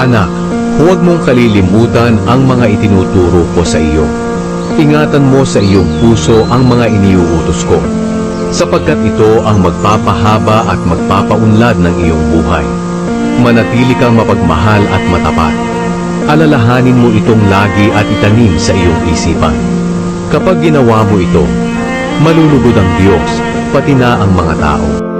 Anak, huwag mong kalilimutan ang mga itinuturo ko sa iyo. Ingatan mo sa iyong puso ang mga iniuutos ko, sapagkat ito ang magpapahaba at magpapaunlad ng iyong buhay. Manatili kang mapagmahal at matapat. Alalahanin mo itong lagi at itanim sa iyong isipan. Kapag ginawa mo ito, malulugod ang Diyos, pati na ang mga tao.